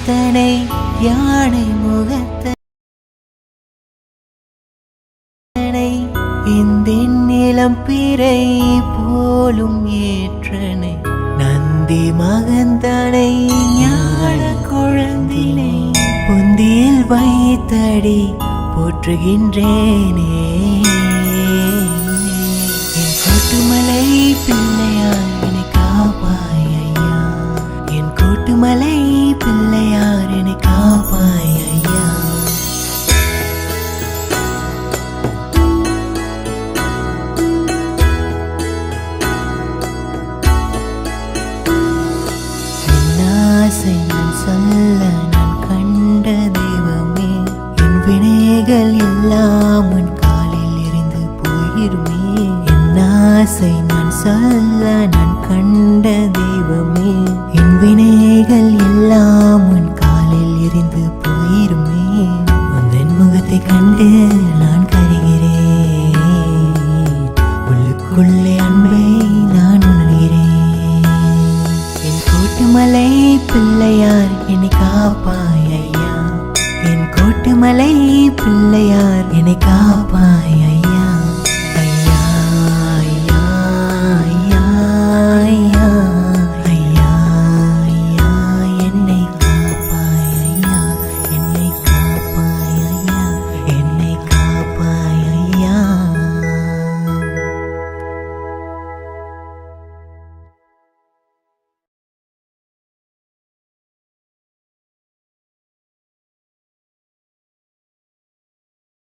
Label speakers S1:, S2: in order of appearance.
S1: முகத்தனை யானை முகத்தனை இந்த நிலம் பிறை போலும் ஏற்றனை நந்தி மகந்தனை ஞான குழந்தினை பொந்தியில் வைத்தடி போற்றுகின்றேனே என் கோட்டுமலை பிள்ளையார் என்னை காப்பாய் ஐயா என் கோட்டுமலை பிள்ளையார் என்னை காப்பாய் ஐயா என் ஆசை நான் சொல்ல நான் கண்ட தெய்வமே என் வினைகள் எல்லாம் உன் காலில் எரிந்து போயிருமே என் ஆசை நான் சொல்ல நான் கண்ட தெய்வமே என் வினைகள் எல்லாம் உன் காலில் எரிந்து போயிருமே உந்தன் முகத்தை கண்டு நான் கருகிறேன் உள்ளுக்குள்ளே அன்பை நான் உணர்கிறேன் என் கோட்டுமலை பிள்ளையார் என்னை காப்பாய் ஐயா என் கோட்டுமலை பிள்ளையார் என்னை காப்பாய்